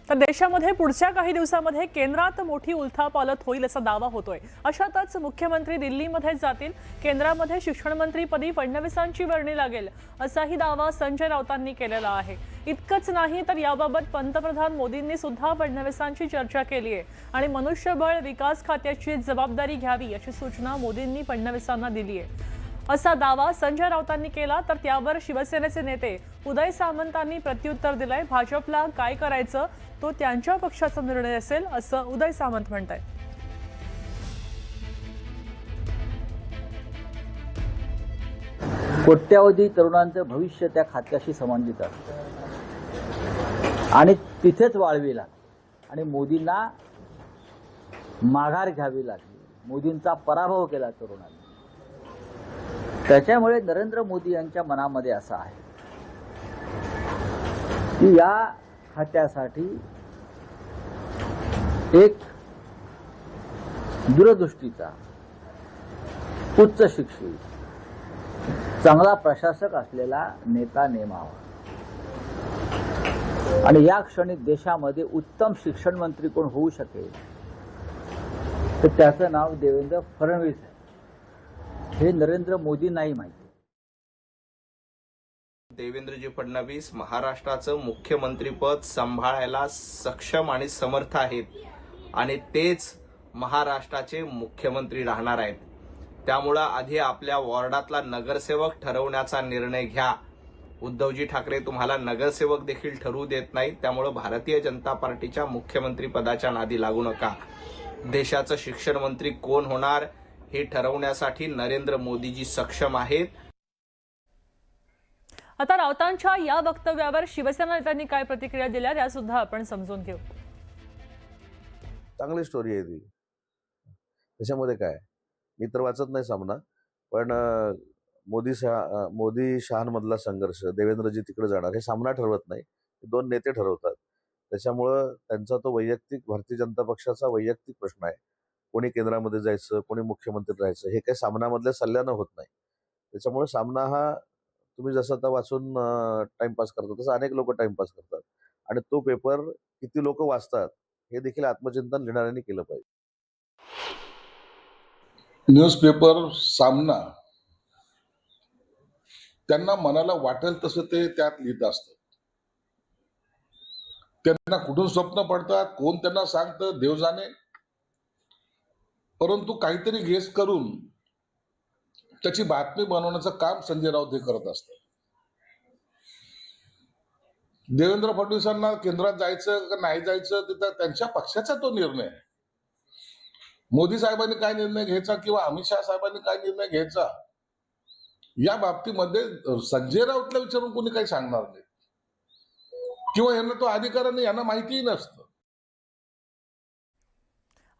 तर देशामध्ये पुढच्या काही दिवसांमध्ये केंद्रात मोठी उलथापालथ होईल असा दावा होतोय। अशातच मुख्यमंत्री दिल्लीमध्ये जातील, केंद्रामध्ये शिक्षण मंत्रीपदी फडणवीसांची वर्णी लागेल असाही दावा संजय राऊतांनी केलेला आहे। इतकंच नाही तर याबाबत पंतप्रधान मोदींनी सुद्धा फडणवीसांची चर्चा केली आहे आणि मनुष्यबळ विकास खात्याची जबाबदारी घ्यावी अशी सूचना मोदींनी फडणवीसांना दिली आहे असा दावा संजय राऊतांनी केला। तर त्यावर शिवसेनेचे नेते उदय सामंतांनी प्रत्युत्तर दिलंय। भाजपला काय करायचं तो त्यांच्या पक्षाचा निर्णय असेल असं उदय सामंत म्हणतात। कोट्यावधी तरुणांचं भविष्य त्या खात्याशी संबंधित असतं आणि तिथेच वाळवी लागली आणि मोदींना माघार घ्यावी लागली। मोदींचा पराभव केला तरुणांनी। त्याच्यामुळे नरेंद्र मोदी यांच्या मनामध्ये असं आहे की या खात्यासाठी एक दूरदृष्टीचा, उच्च शिक्षित, चांगला प्रशासक असलेला नेता नेमावा आणि या क्षणी देशामध्ये उत्तम शिक्षण मंत्री कोण होऊ शकेल तर त्याचं नाव देवेंद्र फडणवीस आहे। हे नरेंद्र मोदी नाही माहिती। देवेंद्रजी फडणवीस महाराष्ट्राचं मुख्यमंत्रीपद सांभाळायला सक्षम आणि समर्थ आहेत आणि तेच महाराष्ट्राचे मुख्यमंत्री राहणार आहेत। त्यामुळे आधी आपल्या वॉर्डातला नगरसेवक ठरवण्याचा निर्णय घ्या। उद्धवजी ठाकरे तुम्हाला नगरसेवक देखील ठरवू देत नाहीत। त्यामुळे भारतीय जनता पार्टीच्या मुख्यमंत्री पदाच्या नादी लागू नका। देशाचं शिक्षण मंत्री कोण होणार हे ठरवण्यासाठी नरेंद्र मोदीजी सक्षम आहेत। आता राऊतांच्या या वक्तव्यावर शिवसेना नेत्यांनी काय प्रतिक्रिया दिल्या त्या सुद्धा आपण समजून घेऊ। चांगली स्टोरी आहे ती। त्याच्यामध्ये काय, मी तर वाचत नाही सामना, पण मोदी शहांमधला संघर्ष, देवेंद्रजी तिकडे जाणार हे सामना ठरवत नाही, दोन नेते ठरवतात। त्याच्यामुळं त्यांचा तो वैयक्तिक भारतीय जनता पक्षाचा वैयक्तिक प्रश्न आहे। कोणी केंद्रामध्ये जायचं, कोणी मुख्यमंत्री राहायचं हे काही सामनामधल्या सल्ल्यानं होत नाही। त्याच्यामुळे सामना हा तुम्ही जसं आता वाचून टाइमपास करता तसं अनेक लोक टाइमपास करतात आणि तो पेपर किती लोक वाचतात हे देखील आत्मचिंतन लिहिणाऱ्यांनी केलं पाहिजे। न्यूजपेपर सामना त्यांना मनाला वाटेल तसं ते त्यात लिहित असतात। त्यांना कुठून स्वप्न पडतात, कोण त्यांना सांगतं देव जाणे, परंतु काहीतरी गेस करून त्याची बातमी बनवण्याचं काम संजय राऊत हे करत असतात। देवेंद्र फडणवीसांना केंद्रात जायचं का नाही जायचं ते त्यांच्या पक्षाचा तो निर्णय आहे। मोदी साहेबांनी काय निर्णय घ्यायचा किंवा अमित शहा साहेबांनी काय निर्णय घ्यायचा या बाबतीमध्ये संजय राऊतला विचारून कोणी काही सांगणार नाही किंवा यांना तो अधिकार नाही, यांना माहितीही नसतं।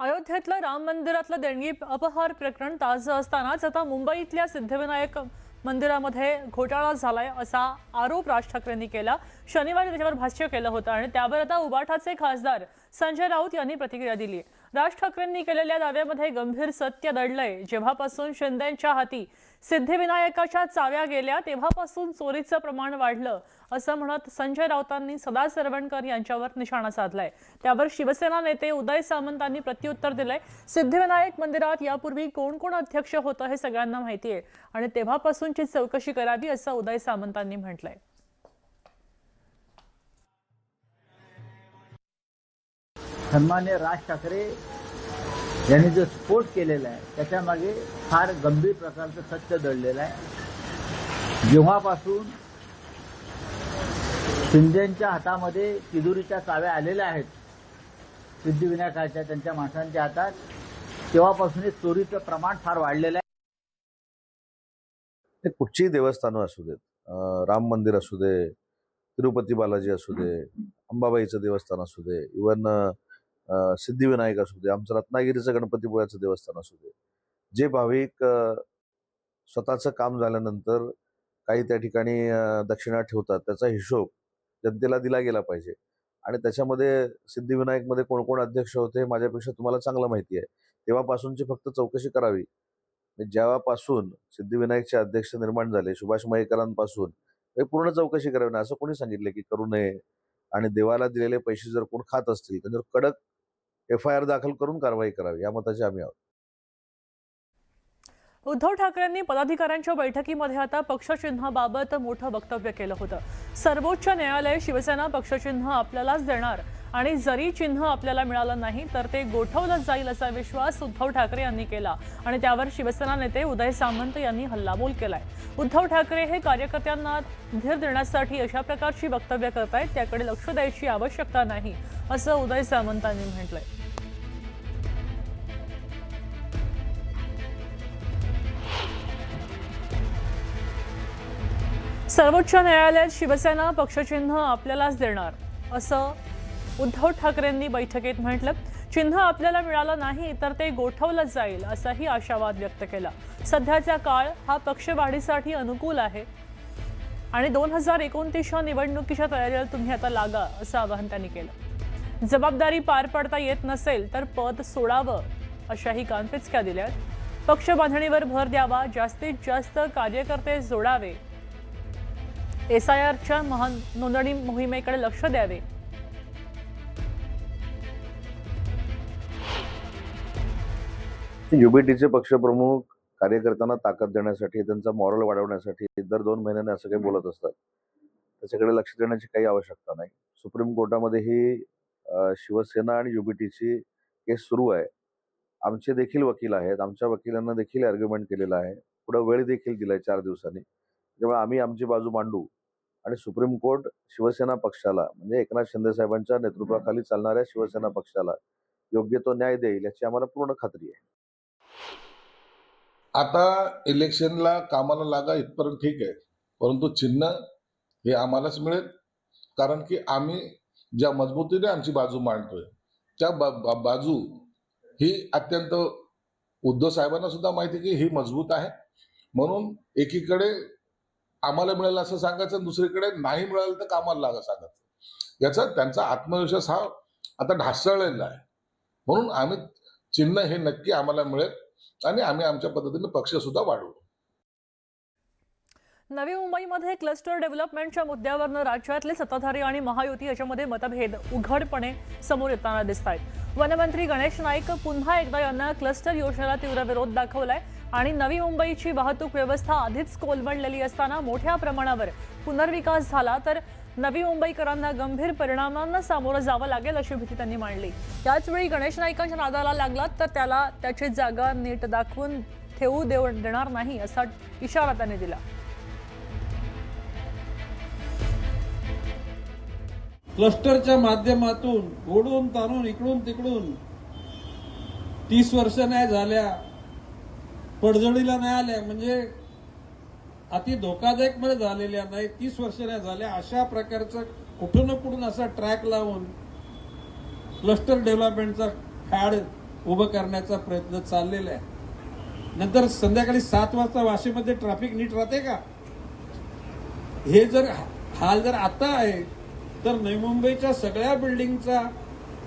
अयोध्येतलं राम मंदिरातलं देणगी अपहार प्रकरण ताजं असतानाच आता मुंबईतल्या सिद्धिविनायक मंदिरामध्ये घोटाळा झालाय असा आरोप राज ठाकरेंनी केला। शनिवारी त्याच्यावर भाष्य केलं होतं आणि त्यावर आता उबाठाचे खासदार संजय राऊत यांनी प्रतिक्रिया दिली। राज ठाकरेंनी केलेल्या दाव्यामध्ये गंभीर सत्य दडलंय। जेव्हापासून शिंदेंच्या हाती सिद्धिविनायकाच्या चाव्या गेल्या तेव्हापासून चोरीचं प्रमाण वाढलं असं म्हणत संजय राऊतांनी सदा सरवणकर यांच्यावर निशाणा साधलाय। त्यावर शिवसेना नेते उदय सामंतांनी प्रत्युत्तर दिलंय। सिद्धिविनायक मंदिरात यापूर्वी कोण कोण अध्यक्ष होतं हे सगळ्यांना माहिती आहे आणि तेव्हापासूनची चौकशी करावी असं उदय सामंतांनी म्हटलंय। सन्मान्य राज ठाकरे यांनी जो स्फोट केलेला आहे त्याच्या मागे फार गंभीर प्रकारचं सत्य दडलेलं आहे। जेव्हापासून शिंदेंच्या हातामध्ये तिजोरीच्या चाव्या आलेल्या आहेत सिद्धिविनायकाच्या त्यांच्या माणसांच्या हातात, तेव्हापासून चोरीचं प्रमाण फार वाढलेलं आहे। कुठचीही देवस्थानं असू देत, राम मंदिर असू दे, तिरुपती बालाजी असू दे, अंबाबाईचं देवस्थान असू दे, इव्हन सिद्धिविनायक असू दे, आमचं रत्नागिरीचं गणपतीपुळ्याचं देवस्थान असू दे, जे भाविक स्वतःचं काम झाल्यानंतर काही त्या ठिकाणी दक्षिणा ठेवतात त्याचा हिशोब जनतेला दिला गेला पाहिजे। आणि त्याच्यामध्ये सिद्धिविनायकमध्ये कोण कोण अध्यक्ष होते हे माझ्यापेक्षा तुम्हाला चांगलं माहिती आहे। तेव्हापासूनची फक्त चौकशी करावी। जेव्हापासून सिद्धिविनायकचे अध्यक्ष निर्माण झाले सुभाष मयेकरांपासून पूर्ण चौकशी करावी ना असं कोणी सांगितलं की करू नये। आणि देवाला दिलेले पैसे जर कोण खात असतील त्यांच्यावर कडक FIR दाखल करून कारवाई करावी या मताचे आम्ही आहोत. उद्धव ठाकरेंनी पदाधिकाऱ्यांच्या बैठकीमध्ये आता पक्षचिन्हाबाबत मोठं वक्तव्य केलं होतं. सर्वोच्च न्यायालय शिवसेना पक्षचिन्ह आपल्यालाच देणार आणि जरी चिन्ह आपल्याला मिळालं नाही तर ते गोठवलं जाईल असा विश्वास उद्धव ठाकरे यांनी केला आणि त्यावर शिवसेना नेते उदय सामंत यांनी हल्लाबोल केलाय. उद्धव ठाकरे हे कार्यकर्त्यांना धीर देण्यासाठी अशा प्रकारची वक्तव्य करतायत, त्याकडे लक्ष द्यायची आवश्यकता नाही असं उदय सामंतांनी म्हटलंय. सर्वोच्च न्यायालयात शिवसेना पक्षचिन्ह आपल्यालाच देणार असं उद्धव ठाकरेंनी बैठकीत म्हटलं. चिन्ह आपल्याला मिळालं नाही तर ते गोठवलं जाईल असाही आशावाद व्यक्त केला. सध्याचा काळ हा पक्षवाढीसाठी अनुकूल आहे आणि 2029च्या निवडणुकीच्या तयारीला तुम्ही आता लागा असं आवाहन त्यांनी केलं. जबाबदारी पार पाडता येत नसेल तर पद सोडावं अशाही कानपिचक्या दिल्यात. पक्ष बांधणीवर भर द्यावा, जास्तीत जास्त कार्यकर्ते जोडावे, SIRच्या नोंदणी मोहिमेकडे लक्ष द्यावे. युबीटीचे पक्षप्रमुख कार्यकर्त्यांना ताकद देण्यासाठी, त्यांचा मॉरल वाढवण्यासाठी दर 2 महिन्याने असं काही बोलत असतात. त्याच्याकडे लक्ष देण्याची काही आवश्यकता नाही. सुप्रीम कोर्टामध्ये ही शिवसेना आणि युबीटीची केस सुरू आहे. आमचे देखील वकील आहेत, आमच्या वकिलांना देखील आर्ग्युमेंट केलेला आहे. पुढे वेळ देखील दिलाय 4 दिवसांनी. त्यामुळे आम्ही आमची बाजू मांडू आणि सुप्रीम कोर्ट शिवसेना पक्षाला म्हणजे एकनाथ शिंदे साहेबांच्या नेतृत्वाखाली चालणाऱ्या शिवसेना पक्षाला योग्य तो न्याय देईल याची आम्हाला पूर्ण खात्री आहे. आता इलेक्शनला कामाला लागा इथपर्यंत ठीक आहे, परंतु चिन्ह हे आम्हालाच मिळेल, कारण की आम्ही ज्या मजबूतीने आमची बाजू मांडतोय त्या बाजू ही अत्यंत उद्धव साहेबांना सुद्धा माहिती की ही मजबूत आहे. म्हणून एकीकडे आम्हाला मिळालं असं सांगायचं, दुसरीकडे नाही मिळालं तर कामाला लागा सांगायचं. याचा त्यांचा आत्मविश्वास हा आता ढासळलेला आहे. म्हणून आम्ही चिन्ह हे नक्की आम्हाला मिळेल आणि आम्ही आमच्या पद्धतीने पक्ष सुद्धा वाढवू. नवी मुंबईमध्ये क्लस्टर डेव्हलपमेंटच्या मुद्द्यावरनं राज्यातले सत्ताधारी आणि महायुती याच्यामध्ये मतभेद उघडपणे समोर येताना दिसत आहेत. वनमंत्री गणेश नाईक पुन्हा एकदा यांना क्लस्टर योजनेला तीव्र विरोध दाखवलाय आणि नवी मुंबईची वाहतूक व्यवस्था आधीच कोलमडलेली असताना मोठ्या प्रमाणावर पुनर्विकास झाला तर नवी मुंबईकरांना गंभीर परिणामांना सामोरं जावं लागेल अशी भीती त्यांनी मांडली. त्याचवेळी गणेश नाईकांच्या नादाला लागलात तर त्याला त्याची जागा नीट दाखवून ठेवू देणार नाही असा इशारा त्यांनी दिला. क्लस्टरच्या माध्यमातून ओढून ताणून इकडून तिकडून 30 वर्ष नाही झाल्या, पडझडीला नाही आल्या, म्हणजे अति धोकादायक मध्ये झालेल्या नाही, 30 वर्ष नाही झाल्या, अशा प्रकारचं कुठून ना कुठून असा ट्रॅक लावून क्लस्टर डेव्हलपमेंटचा फॅड उभं करण्याचा प्रयत्न चाललेला आहे. नंतर संध्याकाळी 7 वाजता वाशीमध्ये ट्रॅफिक नीट राहते का? हे जर हाल जर आता आहे तर नवी मुंबईच्या सगळ्या बिल्डिंगचा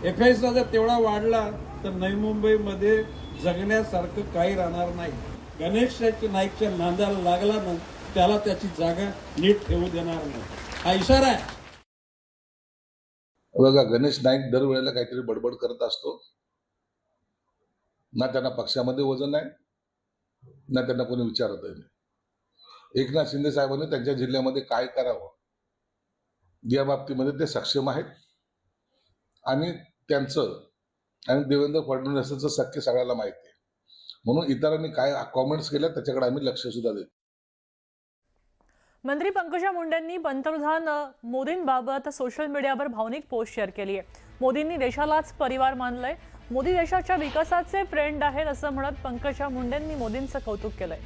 FIS जर तेवढा वाढला तर नवी मुंबईमध्ये जगण्यासारखं काही राहणार नाही. गणेश नाईकच्या नांदाला लागला ना त्याला त्याची जागा नीट ठेवू देणार नाही, हा इशारा आहे. बघा, गणेश नाईक दरवेळेला काहीतरी बडबड करत असतो. ना त्यांना पक्षामध्ये वजन आहे, ना त्यांना कोणी विचारत आहे. एकनाथ शिंदे साहेबांनी त्यांच्या जिल्ह्यामध्ये काय करावं या बाबतीमध्ये ते सक्षम आहेत आणि त्यांचं आणि देवेंद्र फडणवीसांचं सख्य सगळ्याला माहिती आहे. म्हणून इतरांनी काय कॉमेंट्स केल्या त्याच्याकडे आम्ही लक्ष सुद्धा देतो. मंत्री पंकजा मुंडेंनी पंतप्रधान मोदींबाबत सोशल मीडियावर भावनिक पोस्ट शेअर केली आहे. मोदींनी देशालाच परिवार मानलंय, मोदी देशाच्या विकासाचे फ्रेंड आहेत असं म्हणत पंकजा मुंडेंनी मोदींचं कौतुक केलंय.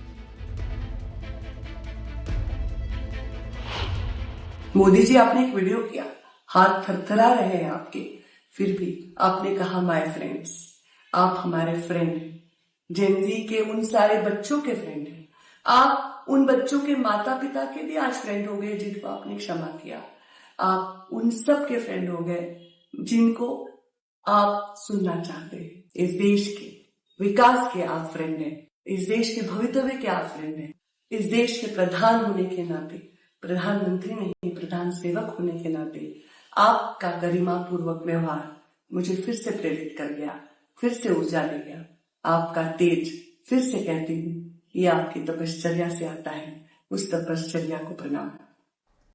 मोदी जी, आपने एक वीडियो किया, हाथ थरथरा रहे हैं आपके, फिर भी आपने कहा माय फ्रेंड्स, आप हमारे फ्रेंड, जेनजी के उन सारे बच्चों के फ्रेंड हैं. आप उन बच्चों के माता पिता के भी आज फ्रेंड हो गए जिनको आपने क्षमा किया. आप उन सब के फ्रेंड हो गए जिनको आप सुनना चाहते हैं. इस देश के विकास के आप फ्रेंड हैं, इस देश के भवितव्य के आप फ्रेंड हैं. इस देश के प्रधान होने के नाते, प्रधानमंत्री नहीं प्रधान सेवक होने के नाते आपका गरिमा पूर्वक व्यवहार मुझे फिर से प्रेरित कर गया, फिर से ऊर्जा ले गया। आपका तेज फिर से कहती हूँ ये आपकी तपश्चर्या से आता है। उस तपश्चर्या को प्रणाम।